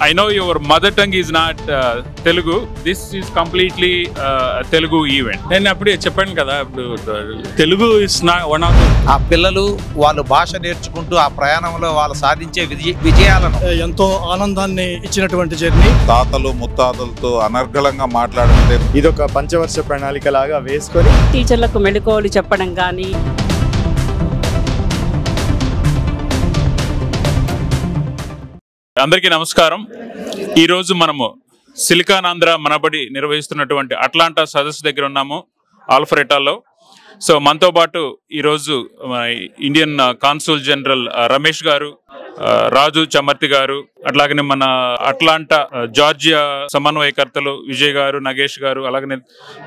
I know your mother tongue is not Telugu. This is completely Telugu event. నేను అప్పుడే చెప్పాను కదా, ఇప్పుడు Telugu is not one of ఆ పిల్లలు వాళ్ళు భాష నేర్చుకుంటూ ఆ ప్రయాణంలో వాళ్ళు సాధించే విజయాలను ఎంతో ఆనందాన్ని ఇచ్చినటువంటి జర్నీ. తాతలు ముత్తాతలతో అనర్గళంగా మాట్లాడితే ఇది ఒక పంచవర్ష ప్రణాళిక లాగా వేసుకొని టీచర్లకు మెళకువలు చెప్పడం కానీ, అందరికీ నమస్కారం. ఈరోజు మనము సిలికాన్ ఆంధ్ర మనబడి నిర్వహిస్తున్నటువంటి అట్లాంటా సదస్సు దగ్గర ఉన్నాము, ఆల్ఫరెటాలో. సో మనతో పాటు ఈరోజు ఇండియన్ కాన్సుల్ జనరల్ రమేష్ గారు, రాజు చమర్తి గారు, అట్లాగనే మన అట్లాంటా జార్జియా సమన్వయకర్తలు విజయ్ గారు, నగేష్ గారు, అలాగనే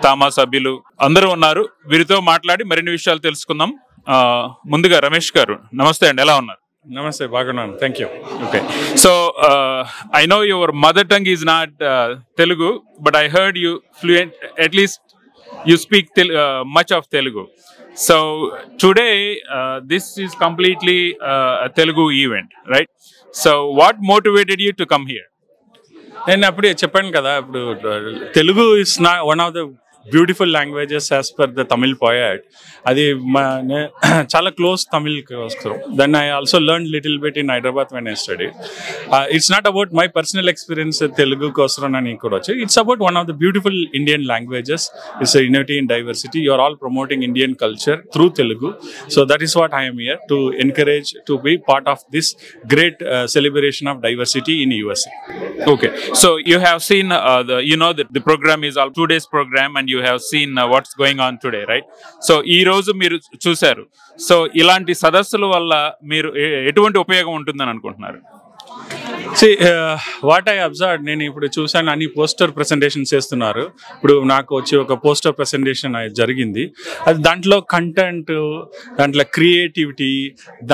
తామా సభ్యులు అందరూ ఉన్నారు. వీరితో మాట్లాడి మరిన్ని విషయాలు తెలుసుకుందాం. ముందుగా రమేష్ గారు, నమస్తే అండి, ఎలా ఉన్నారు? నమస్తే, బాగున్నాను, thank you. Okay, so I know your mother tongue is not Telugu, but I heard you fluent, at least you speak much of Telugu. So today this is completely a Telugu event, right? So what motivated you to come here? నేను అప్పుడే చెప్పాను కదా, ఇప్పుడు Telugu is not one of the beautiful languages as per the Tamil poet. అది చాలా close తమిళ్కి వస్తారు. Then I also learn little bit in Hyderabad when I study. It's not about my personal experience తెలుగుకి వస్తారు అని కూడా వచ్చి. It's about one of the beautiful Indian languages. It's unity in diversity. You are all promoting Indian culture through Telugu. So that is what I am here to encourage, to be part of this great celebration of diversity in USA. Okay, so you have seen the program is all 2 days program, and you have seen what's going on today, right? So ఈ రోజు మీరు చూశారు. So ఇలాంటి సదస్సుల వల్ల మీరు ఎటువంటి ఉపయోగం ఉంటుందని అనుకుంటున్నారు? వాట్ ఐ అబ్జర్వ్, నేను ఇప్పుడు చూసాను అన్ని పోస్టర్ ప్రెజెంటేషన్ చేస్తున్నారు. ఇప్పుడు నాకు వచ్చి ఒక పోస్టర్ ప్రెజెంటేషన్ జరిగింది. అది దాంట్లో కంటెంట్, దాంట్లో క్రియేటివిటీ,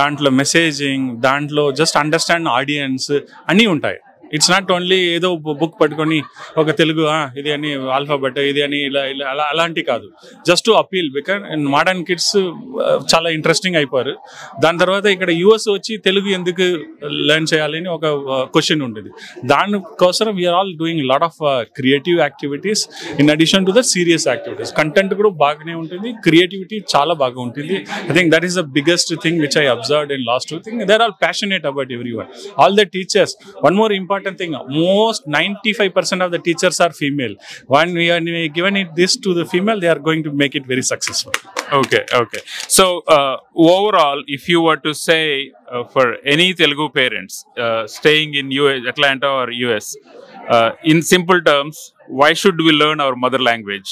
దాంట్లో మెసేజింగ్, దాంట్లో జస్ట్ అండర్స్టాండ్ ఆడియన్స్ అన్నీ ఉంటాయి. ఇట్స్ నాట్ ఓన్లీ ఏదో బుక్ పట్టుకొని ఒక తెలుగు ఇది అని ఆల్ఫాబెట్ ఇది అని ఇలా ఇలా అలాంటి కాదు. Just to appeal, because modern kids చాలా ఇంట్రెస్టింగ్ అయిపోయారు. దాని తర్వాత ఇక్కడ యుఎస్ వచ్చి తెలుగు ఎందుకు లెర్న్ చేయాలి అని ఒక క్వశ్చన్ ఉంటుంది. దానికోసం we are all doing lot of creative activities in addition to the serious activities. Content కూడా బాగానే ఉంటుంది, క్రియేటివిటీ చాలా బాగా ఉంటుంది. I think that is the biggest thing which I observed in last 2 things. They are all passionate about everyone. All the teachers, one more important thing, most 95% of the teachers are female. When we are given this to the female, they are going to make it very successful. Okay. So overall, if you were to say for any Telugu parents staying in US, Atlanta or US, in simple terms, why should we learn our mother language?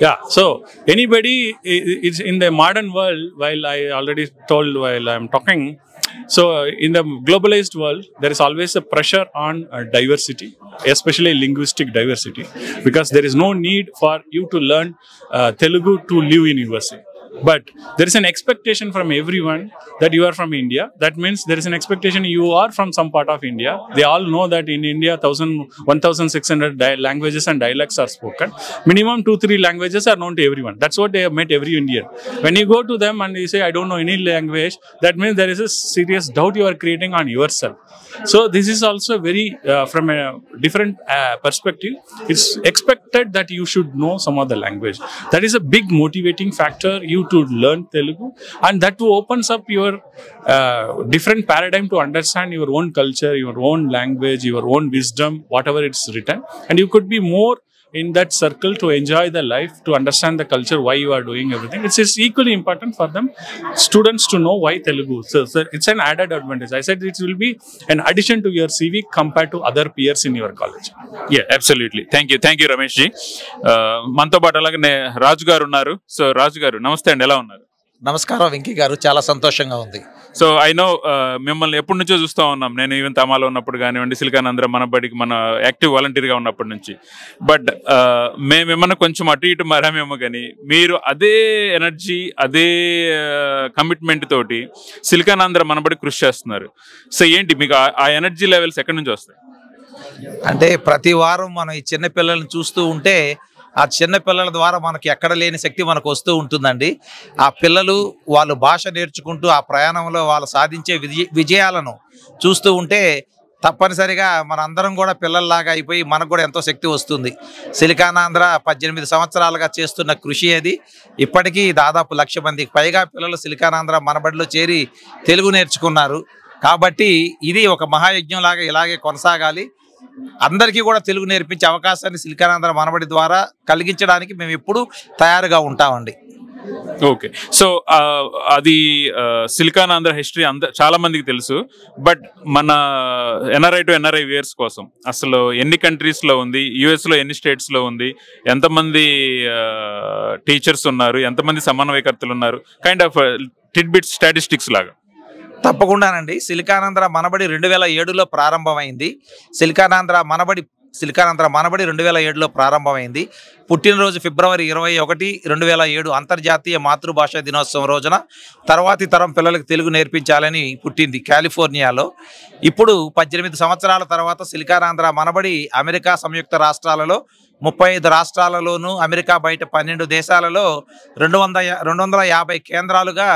Yeah, so anybody is in the modern world, while I already told while I am talking, so in the globalized world, there is always a pressure on diversity, especially linguistic diversity, because there is no need for you to learn Telugu to live in USA. But there is an expectation from everyone that you are from India. That means there is an expectation you are from some part of India. They all know that in India 1,600 languages and dialects are spoken. Minimum 2-3 languages are known to everyone. That's what they have met every Indian. When you go to them and you say, I don't know any language, that means there is a serious doubt you are creating on yourself. So this is also very from a different perspective. It's expected that you should know some other language. That is a big motivating factor you to learn Telugu, and that too opens up your different paradigm to understand your own culture, your own language, your own wisdom, whatever it's written, and you could be more in that circle to enjoy the life, to understand the culture, why you are doing everything. It's equally important for them, students, to know why Telugu. So it's an added advantage. I said it will be an addition to your CV compared to other peers in your college. Yeah, absolutely. Thank you Ramesh ji. మనతో పాటు అలాగే రాజు గారు ఉన్నారు. So రాజు గారు, నమస్తే అండి, ఎలా ఉన్నారు? నమస్కారం వెంకీ గారు, చాలా సంతోషంగా ఉంది. సో ఐ నో మిమ్మల్ని ఎప్పటి నుంచో చూస్తూ ఉన్నాం. నేను ఈవెన్ తమాలో ఉన్నప్పుడు కానివ్వండి, సిలికాన్ ఆంధ్ర మనబడికి మన యాక్టివ్ వాలంటీర్గా ఉన్నప్పటి నుంచి. బట్ మేమేమన్నా కొంచెం అటు ఇటు మారామేమో, కానీ మీరు అదే ఎనర్జీ, అదే కమిట్మెంట్ తోటి సిలికాన్ ఆంధ్ర మనబడి కృషి చేస్తున్నారు. సో ఏంటి మీకు ఆ ఎనర్జీ లెవెల్స్ ఎక్కడి నుంచి వస్తాయి? అంటే ప్రతి వారం మనం ఈ చిన్న పిల్లల్ని చూస్తూ ఉంటే ఆ చిన్న పిల్లల ద్వారా మనకి ఎక్కడ లేని శక్తి మనకు వస్తూ ఉంటుందండి. ఆ పిల్లలు వాళ్ళు భాష నేర్చుకుంటూ ఆ ప్రయాణంలో వాళ్ళు సాధించే విజయాలను చూస్తూ ఉంటే తప్పనిసరిగా మనందరం కూడా పిల్లల్లాగా అయిపోయి మనకు కూడా ఎంతో శక్తి వస్తుంది. సిలికానాంధ్ర 18 సంవత్సరాలుగా చేస్తున్న కృషి అది. ఇప్పటికీ దాదాపు 1,00,000 మందికి పైగా పిల్లలు సిలికానాంధ్ర మనబడిలో చేరి తెలుగు నేర్చుకున్నారు. కాబట్టి ఇది ఒక మహాయజ్ఞం లాగా ఇలాగే కొనసాగాలి. అందరికీ కూడా తెలుగు నేర్పించే అవకాశాన్ని సిలికానాంధ్ర మనబడి ద్వారా కలిగించడానికి మేము ఎప్పుడూ తయారుగా ఉంటామండి. ఓకే. సో అది సిలికానాంధ్ర హిస్టరీ చాలా మందికి తెలుసు. బట్ మన ఎన్ఆర్ఐ టు ఎన్ఆర్ఐ వ్యూయర్స్ కోసం అసలు ఎన్ని కంట్రీస్లో ఉంది, యుఎస్లో ఎన్ని స్టేట్స్లో ఉంది, ఎంతమంది టీచర్స్ ఉన్నారు, ఎంతమంది సమన్వయకర్తలు ఉన్నారు, కైండ్ ఆఫ్ టిడ్బిట్స్ స్టాటిస్టిక్స్ లాగా. తప్పకుండానండి. సిలికానాంధ్ర మనబడి 2007లో ప్రారంభమైంది. సిలికానాంధ్ర మనబడి 2007లో ప్రారంభమైంది. పుట్టినరోజు ఫిబ్రవరి 21, 2007 అంతర్జాతీయ మాతృభాషా దినోత్సవం రోజున తర్వాతి తరం పిల్లలకు తెలుగు నేర్పించాలని పుట్టింది కాలిఫోర్నియాలో. ఇప్పుడు 18 సంవత్సరాల తర్వాత సిలికానాంధ్ర మనబడి అమెరికా సంయుక్త రాష్ట్రాలలో 35 రాష్ట్రాలలోనూ, అమెరికా బయట 12 దేశాలలో 250 కేంద్రాలుగా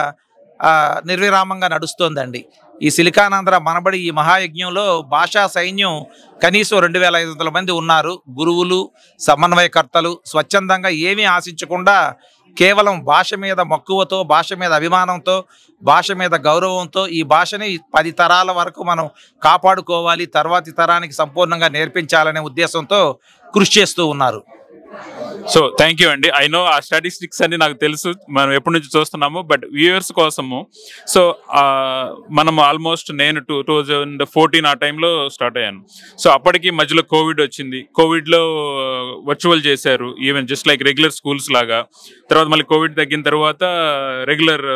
నిర్విరామంగా నడుస్తోందండి. ఈ సిలికానాంధ్ర మనబడి ఈ మహాయజ్ఞంలో భాషా సైన్యం కనీసం 2,500 మంది ఉన్నారు. గురువులు, సమన్వయకర్తలు స్వచ్ఛందంగా ఏమీ ఆశించకుండా కేవలం భాష మీద మక్కువతో, భాష మీద అభిమానంతో, భాష మీద గౌరవంతో ఈ భాషని 10 తరాల వరకు మనం కాపాడుకోవాలి, తర్వాతి తరానికి సంపూర్ణంగా నేర్పించాలనే ఉద్దేశంతో కృషి చేస్తూ ఉన్నారు. సో థ్యాంక్ యూ అండి. ఐ నో ఆ స్టాటిస్టిక్స్ అన్ని నాకు తెలుసు, మనం ఎప్పటి నుంచి చూస్తున్నాము. బట్ వ్యూవర్స్ కోసము, సో మనం ఆల్మోస్ట్ నేను 2014 ఆ టైంలో స్టార్ట్ అయ్యాను. సో అప్పటికి మధ్యలో కోవిడ్ వచ్చింది. కోవిడ్లో వర్చువల్ చేశారు, even just like regular schools లాగా. తర్వాత మళ్ళీ కోవిడ్ తగ్గిన తర్వాత రెగ్యులర్.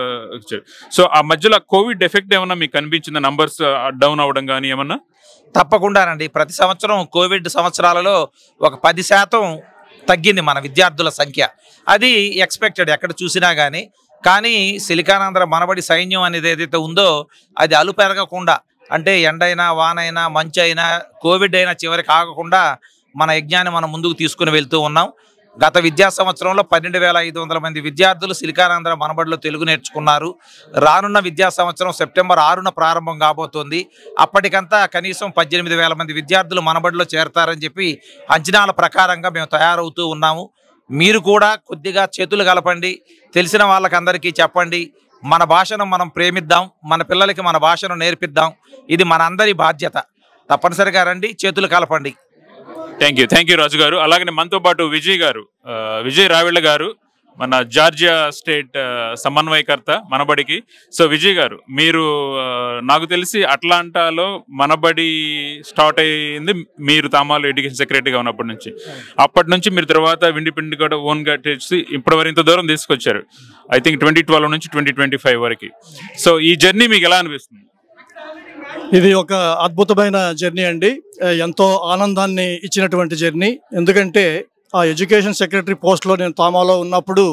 సో ఆ మధ్యలో కోవిడ్ ఎఫెక్ట్ ఏమన్నా మీకు కనిపించిందా? నంబర్స్ డౌన్ అవ్వడం కానీ ఏమన్నా? తప్పకుండానండి. ప్రతి సంవత్సరం కోవిడ్ సంవత్సరాలలో ఒక 10% తగ్గింది మన విద్యార్థుల సంఖ్య. అది ఎక్స్పెక్టెడ్ ఎక్కడ చూసినా కానీ సిలికానాంధ్ర మనబడి సైన్యం అనేది ఏదైతే ఉందో అది అలుపెరగకుండా, అంటే ఎండైనా, వానైనా, మంచు అయినా, కోవిడ్ అయినా చివరికి ఆగకుండా మన యజ్ఞాన్ని మనం ముందుకు తీసుకుని వెళ్తూ ఉన్నాం. గత విద్యా సంవత్సరంలో 12,500 మంది విద్యార్థులు సిలికానాంధ్ర మనబడిలో తెలుగు నేర్చుకున్నారు. రానున్న విద్యా సంవత్సరం సెప్టెంబర్ 6న ప్రారంభం కాబోతోంది. అప్పటికంతా కనీసం 18,000 మంది విద్యార్థులు మనబడిలో చేరతారని చెప్పి అంచనాల ప్రకారంగా మేము తయారవుతూ ఉన్నాము. మీరు కూడా కొద్దిగా చేతులు కలపండి, తెలిసిన వాళ్ళకందరికీ చెప్పండి. మన భాషను మనం ప్రేమిద్దాం, మన పిల్లలకి మన భాషను నేర్పిద్దాం. ఇది మన అందరి బాధ్యత. తప్పనిసరిగా రండి, చేతులు కలపండి. థ్యాంక్ యూ రాజు గారు. అలాగనే మనతో పాటు విజయ్ రావిళ్ళ గారు, మన జార్జియా స్టేట్ సమన్వయకర్త మనబడికి. సో విజయ్ గారు, మీరు నాకు తెలిసి అట్లాంటాలో మనబడి స్టార్ట్ అయ్యింది మీరు తామాలో ఎడ్యుకేషన్ సెక్రటరీగా ఉన్నప్పటి నుంచి. అప్పటి నుంచి మీరు తర్వాత ఇండిపెండెంట్ కూడా ఓన్గా చేసి ఇప్పటివరకు ఇంత దూరం తీసుకొచ్చారు. ఐ థింక్ 2012 నుంచి 2025 వరకు. సో ఈ జర్నీ మీకు ఎలా అనిపిస్తుంది? ఇది ఒక అద్భుతమైన జర్నీ అండి. ఎంతో ఆనందాన్ని ఇచ్చినటువంటి జర్నీ. ఎందుకంటే ఆ ఎడ్యుకేషన్ సెక్రటరీ పోస్ట్లో నేను తామాలో ఉన్నప్పుడు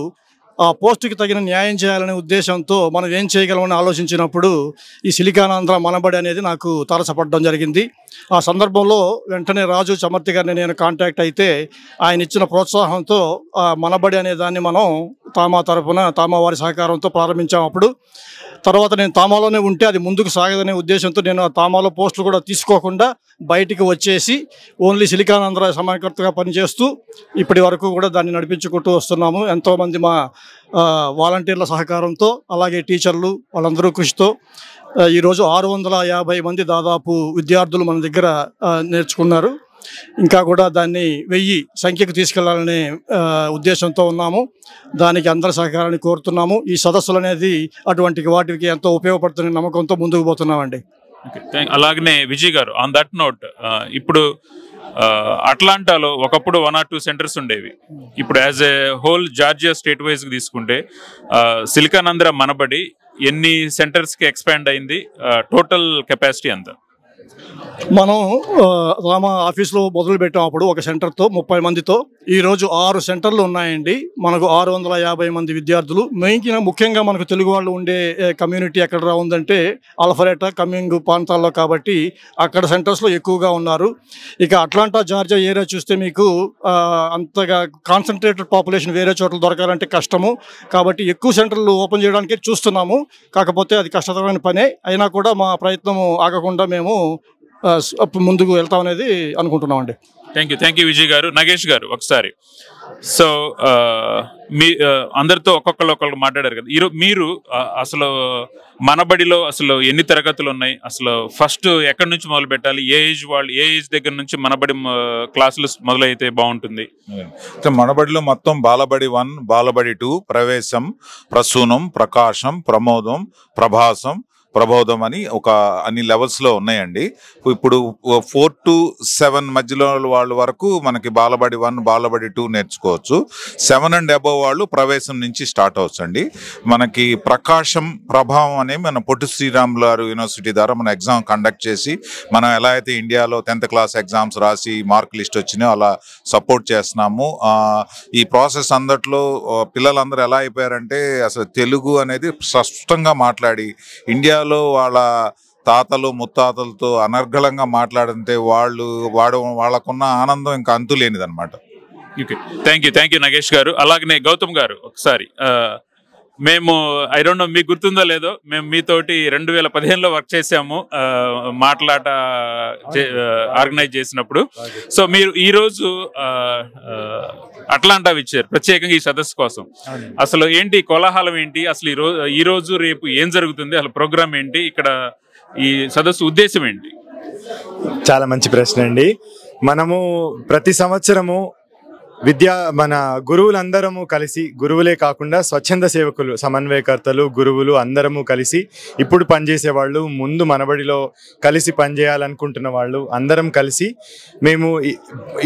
ఆ పోస్టుకి తగిన న్యాయం చేయాలనే ఉద్దేశంతో మనం ఏం చేయగలమని ఆలోచించినప్పుడు ఈ సిలికానాంధ్ర మనబడి అనేది నాకు తారసపడడం జరిగింది. ఆ సందర్భంలో వెంటనే రాజు చమర్తి గారిని నేను కాంటాక్ట్ అయితే ఆయన ఇచ్చిన ప్రోత్సాహంతో ఆ మనబడి అనే దాన్ని మనం తామా వారి సహకారంతో ప్రారంభించాం. అప్పుడు తర్వాత నేను తామాలోనే ఉంటే అది ముందుకు సాగదనే ఉద్దేశంతో నేను ఆ తామాలో పోస్టులు కూడా తీసుకోకుండా బయటికి వచ్చేసి ఓన్లీ సిలికానాంధ్ర సమన్వయకర్తగా పనిచేస్తూ ఇప్పటి వరకు కూడా దాన్ని నడిపించుకుంటూ వస్తున్నాము. ఎంతోమంది మా వాలంటీర్ల సహకారంతో, అలాగే టీచర్లు వాళ్ళందరూ కృషితో ఈరోజు 650 మంది దాదాపు విద్యార్థులు మన దగ్గర నేర్చుకున్నారు. ఇంకా కూడా దాన్ని 1000 సంఖ్యకు తీసుకెళ్లాలనే ఉద్దేశంతో ఉన్నాము. దానికి అందరి సహకారాన్ని కోరుతున్నాము. ఈ సదస్సులు అనేది అటువంటి వాటికి ఎంతో ఉపయోగపడుతున్న నమ్మకంతో ముందుకు పోతున్నామండి. అలాగనే విజయ్ గారు, ఆన్ దట్ నోట్, ఇప్పుడు అట్లాంటాలో ఒకప్పుడు 1 or 2 సెంటర్స్ ఉండేవి. ఇప్పుడు as a whole Georgia state wise తీసుకుంటే సిలికానాంధ్ర మనబడి ఎన్ని సెంటర్స్కి ఎక్స్పాండ్ అయింది? టోటల్ కెపాసిటీ ఎంత? మనం రామ ఆఫీస్లో మొదలు పెట్టాం అప్పుడు ఒక సెంటర్తో 30 మందితో. ఈరోజు 6 సెంటర్లు ఉన్నాయండి. మనకు 650 మంది విద్యార్థులు. ముఖ్యంగా మనకు తెలుగు వాళ్ళు ఉండే కమ్యూనిటీ ఎక్కడ ఉందంటే అల్ఫరెటా, కమింగ్ ప్రాంతాల్లో, కాబట్టి అక్కడ సెంటర్స్లో ఎక్కువగా ఉన్నారు. ఇక అట్లాంటా జార్జియా ఏరియా చూస్తే మీకు అంతగా కాన్సన్ట్రేటెడ్ పాపులేషన్ వేరే చోట్ల దొరకాలంటే కష్టము. కాబట్టి ఎక్కువ సెంటర్లు ఓపెన్ చేయడానికి చూస్తున్నాము. కాకపోతే అది కష్టతరమైన పనే. అయినా కూడా మా ప్రయత్నం ఆగకుండా మేము ముందుకు వెళ్తాం అనేది అనుకుంటున్నామండి. థ్యాంక్ యూ విజయ్ గారు. నగేష్ గారు ఒకసారి. సో మీ అందరితో ఒక్కొక్కరు మాట్లాడారు కదా. మీరు అసలు మనబడిలో అసలు ఎన్ని తరగతులు ఉన్నాయి, అసలు ఫస్ట్ ఎక్కడి నుంచి మొదలు పెట్టాలి, ఏ ఏజ్ దగ్గర నుంచి మనబడి క్లాసులు మొదలైతే బాగుంటుంది? మనబడిలో మొత్తం బాలబడి 1, బాలబడి 2, ప్రవేశం, ప్రసూనం, ప్రకాశం, ప్రమోదం, ప్రభాసం, ప్రబోధం అని అన్ని లెవెల్స్లో ఉన్నాయండి. ఇప్పుడు 4 to 7 మధ్యలో వాళ్ళ వరకు మనకి బాలబడి 1, బాలబడి 2 నేర్చుకోవచ్చు. 7 and above వాళ్ళు ప్రవేశం నుంచి స్టార్ట్ అవచ్చండి. మనకి ప్రకాశం, ప్రభావం అనే మన పొట్టి శ్రీరాములు గారు యూనివర్సిటీ ద్వారా మన ఎగ్జామ్ కండక్ట్ చేసి మనం ఎలా అయితే ఇండియాలో 10th క్లాస్ ఎగ్జామ్స్ రాసి మార్క్ లిస్ట్ వచ్చినాయో అలా సపోర్ట్ చేస్తున్నాము. ఈ ప్రాసెస్ అందట్లో పిల్లలందరూ ఎలా అయిపోయారంటే అసలు తెలుగు అనేది స్పష్టంగా మాట్లాడి ఇండియా వాళ్ళ తాతలు ముత్తాతలతో అనర్గళంగా మాట్లాడంటే వాళ్ళకున్న ఆనందం ఇంకా అంతులేనిదన్నమాట. థ్యాంక్ యూ నగేష్ గారు. అలాగనే గౌతమ్ గారు ఒకసారి, మేము ఐ డోంట్ నో మీకు గుర్తుందో లేదో, మేము మీతోటి 2015లో వర్క్ చేసాము మాట్లాట ఆర్గనైజ్ చేసినప్పుడు. సో మీరు ఈరోజు అట్లాంటా ఇచ్చారు ప్రత్యేకంగా ఈ సదస్సు కోసం. అసలు ఏంటి కోలాహలం ఏంటి, అసలు ఈ రోజు రేపు ఏం జరుగుతుంది, అసలు ప్రోగ్రామ్ ఏంటి, ఇక్కడ ఈ సదస్సు ఉద్దేశం ఏంటి? చాలా మంచి ప్రశ్న అండి. మనము ప్రతి సంవత్సరము మన గురువులందరము కలిసి, గురువులే కాకుండా స్వచ్ఛంద సేవకులు, సమన్వయకర్తలు, గురువులు అందరము కలిసి, ఇప్పుడు పనిచేసేవాళ్ళు, ముందు మనబడిలో కలిసి పనిచేయాలనుకుంటున్న వాళ్ళు అందరం కలిసి మేము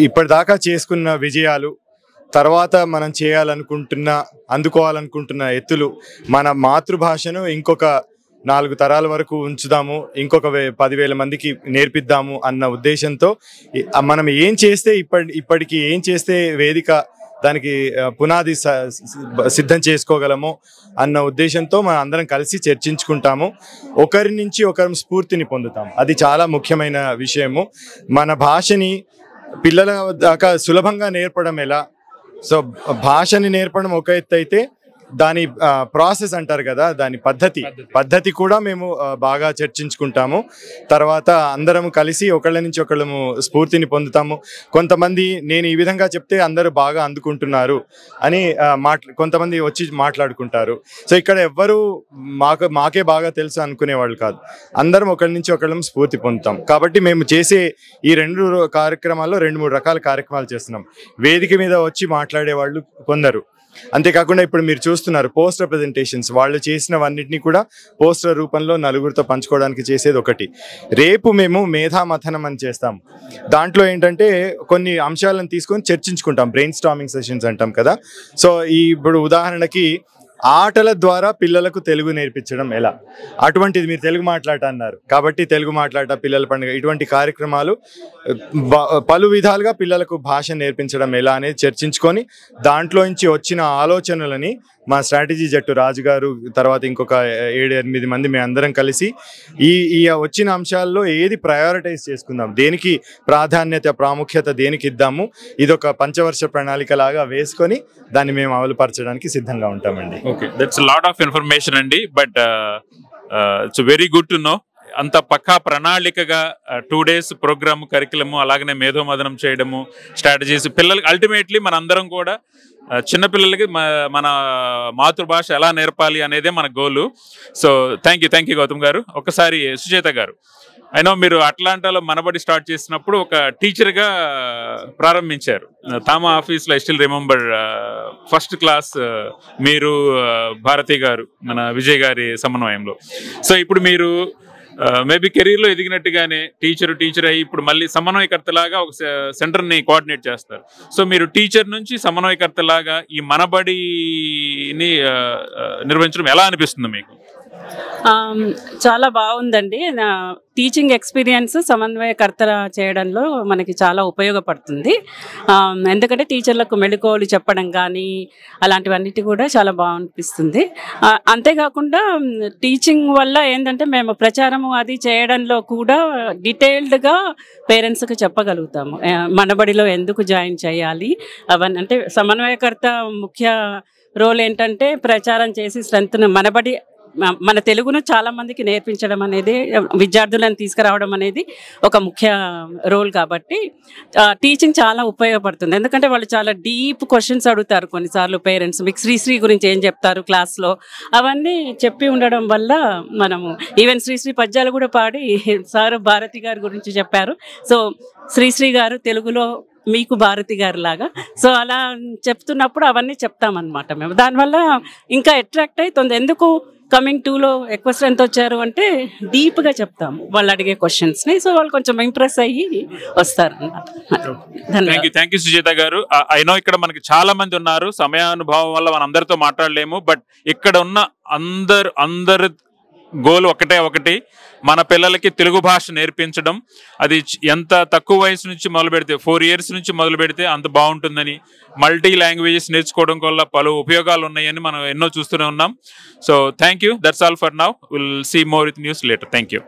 ఇప్పటిదాకా చేసుకున్న విజయాలు, తర్వాత మనం అందుకోవాలనుకుంటున్న ఎత్తులు, మన మాతృభాషను ఇంకొక 4 తరాల వరకు ఉంచుదాము, ఇంకొక 10,000 మందికి నేర్పిద్దాము అన్న ఉద్దేశంతో మనం ఏం చేస్తే ఇప్పటికి ఏం చేస్తే వేదిక దానికి పునాది సిద్ధం చేసుకోగలము అన్న ఉద్దేశంతో మనం అందరం కలిసి చర్చించుకుంటాము. ఒకరి నుంచి ఒకరం స్ఫూర్తిని పొందుతాము. అది చాలా ముఖ్యమైన విషయము. మన భాషని పిల్లల దాకా సులభంగా నేర్పడం ఎలా, సో భాషని నేర్పడం ఒక ఎత్తు అయితే దాని ప్రాసెస్ అంటారు కదా, దాని పద్ధతి కూడా మేము బాగా చర్చించుకుంటాము. తర్వాత అందరం కలిసి ఒకళ్ళ నుంచి ఒకళ్ళము స్ఫూర్తిని పొందుతాము. కొంతమంది నేను ఈ విధంగా చెప్తే అందరూ బాగా అందుకుంటున్నారు అని కొంతమంది వచ్చి మాట్లాడుకుంటారు. సో ఇక్కడ ఎవ్వరూ మాకే బాగా తెలుసు అనుకునేవాళ్ళు కాదు, అందరం ఒకళ్ళ నుంచి ఒకళ్ళం స్ఫూర్తి పొందుతాం. కాబట్టి మేము చేసే ఈ 2 కార్యక్రమాల్లో 2-3 రకాల కార్యక్రమాలు చేస్తున్నాం. వేదిక మీద వచ్చి మాట్లాడేవాళ్ళు కొందరు, అంతేకాకుండా ఇప్పుడు మీరు చూస్తున్నారు పోస్టర్ ప్రజెంటేషన్స్, వాళ్ళు చేసినవన్నిటినీ కూడా పోస్టర్ రూపంలో నలుగురితో పంచుకోవడానికి చేసేది ఒకటి. రేపు మేము మేధామథనం అని చేస్తాం. దాంట్లో ఏంటంటే కొన్ని అంశాలను తీసుకొని చర్చించుకుంటాం, బ్రెయిన్ స్టార్మింగ్ సెషన్స్ అంటాం కదా. సో ఇప్పుడు ఉదాహరణకి ఆటల ద్వారా పిల్లలకు తెలుగు నేర్పించడం ఎలా, అటువంటిది మీరు తెలుగు మాట్లాట అన్నారు కాబట్టి తెలుగు మాట్లాట, పిల్లల పండుగ, ఇటువంటి కార్యక్రమాలు పలు విధాలుగా పిల్లలకు భాష నేర్పించడం ఎలా అనేది చర్చించుకొని దాంట్లోంచి వచ్చిన ఆలోచనలని మా స్ట్రాటజీ జట్టు రాజుగారు, తర్వాత ఇంకొక 7-8 మంది మేము అందరం కలిసి ఈ వచ్చిన అంశాల్లో ఏది ప్రయారిటైజ్ చేసుకుందాం, దేనికి ప్రాముఖ్యత దేనికి ఇద్దాము, ఇదొక పంచవర్ష ప్రణాళిక లాగా వేసుకొని దాన్ని మేము అమలుపరచడానికి సిద్ధంగా ఉంటామండి. Okay, that's lot of information అండి. But it's very good to know. అంత పక్కా ప్రణాళికగా 2 days ప్రోగ్రామ్, కరికులము, అలాగనే మేధోమదనం చేయడము, స్ట్రాటజీస్, పిల్లలకి అల్టిమేట్లీ మనందరం కూడా చిన్నపిల్లలకి మన మాతృభాష ఎలా నేర్పాలి అనేదే మన గోలు. సో థ్యాంక్ యూ గౌతమ్ గారు. ఒకసారి సుచేత గారు, అయినా మీరు అట్లాంటాలో మనబడి స్టార్ట్ చేసినప్పుడు ఒక టీచర్గా ప్రారంభించారు. తామా ఆఫీస్లో I still remember first class మీరు, భారతి గారు, మన విజయ్ గారి సమన్వయంలో. సో ఇప్పుడు మీరు మేబీ కెరీర్లో ఎదిగినట్టుగానే టీచర్ అయ్యి ఇప్పుడు మళ్ళీ సమన్వయకర్తలాగా ఒక సెంటర్ని కోఆర్డినేట్ చేస్తారు. సో మీరు టీచర్ నుంచి సమన్వయకర్తలాగా ఈ మనబడిని నిర్వహించడం ఎలా అనిపిస్తుంది మీకు? చాలా బాగుందండి. టీచింగ్ ఎక్స్పీరియన్స్ సమన్వయకర్త చేయడంలో మనకి చాలా ఉపయోగపడుతుంది. ఎందుకంటే టీచర్లకు మెళకువలు చెప్పడం కానీ అలాంటివన్నిటి కూడా చాలా బాగనిపిస్తుంది. అంతేకాకుండా టీచింగ్ వల్ల ఏంటంటే మేము ప్రచారము అది చేయడంలో కూడా డీటెయిల్డ్గా పేరెంట్స్కి చెప్పగలుగుతాము. మనబడిలో ఎందుకు జాయిన్ చేయాలి అవన్నీ, అంటే సమన్వయకర్త ముఖ్య రోల్ ఏంటంటే ప్రచారం చేసి మనబడి మన తెలుగును చాలా మందికి నేర్పించడం అనేది, విద్యార్థులను తీసుకురావడం అనేది ఒక ముఖ్య రోల్ కాబట్టి టీచింగ్ చాలా ఉపయోగపడుతుంది. ఎందుకంటే వాళ్ళు చాలా డీప్ క్వశ్చన్స్ అడుగుతారు కొన్నిసార్లు పేరెంట్స్, మీకు శ్రీశ్రీ గురించి ఏం చెప్తారు క్లాస్లో, అవన్నీ చెప్పి ఉండడం వల్ల మనము ఈవెన్ శ్రీశ్రీ పద్యాలు కూడా పాడి సార్ భారతి గారి గురించి చెప్పారు. సో శ్రీశ్రీ గారు తెలుగులో మీకు భారతి గారి లాగా, సో అలా చెప్తున్నప్పుడు అవన్నీ చెప్తామన్నమాట మేము. దానివల్ల ఇంకా అట్రాక్ట్ అవుతుంది. ఎందుకు కమింగ్ 2లో ఎక్కువ స్ట్రెంత్ వచ్చారు అంటే డీప్గా చెప్తాము వాళ్ళు అడిగే క్వశ్చన్స్ని, సో వాళ్ళు కొంచెం ఇంప్రెస్ అయ్యి వస్తారు అన్నమాట. థ్యాంక్ యూ సుజాత గారు. ఐ నో ఇక్కడ మనకి చాలా మంది ఉన్నారు, సమయానుభవం వల్ల మనం అందరితో మాట్లాడలేము. బట్ ఇక్కడ ఉన్న అందరు గోల్ ఒకటి, మన పిల్లలకి తెలుగు భాష నేర్పించడం. అది ఎంత తక్కువ వయసు నుంచి మొదలు పెడితే, 4 years నుంచి మొదలు పెడితే అంత బాగుంటుందని, మల్టీ లాంగ్వేజెస్ నేర్చుకోవడం వల్ల పలు ఉపయోగాలు ఉన్నాయని మనం ఎన్నో చూస్తూనే ఉన్నాం. So thank you. That's all for now. Will see more with news later. Thank you.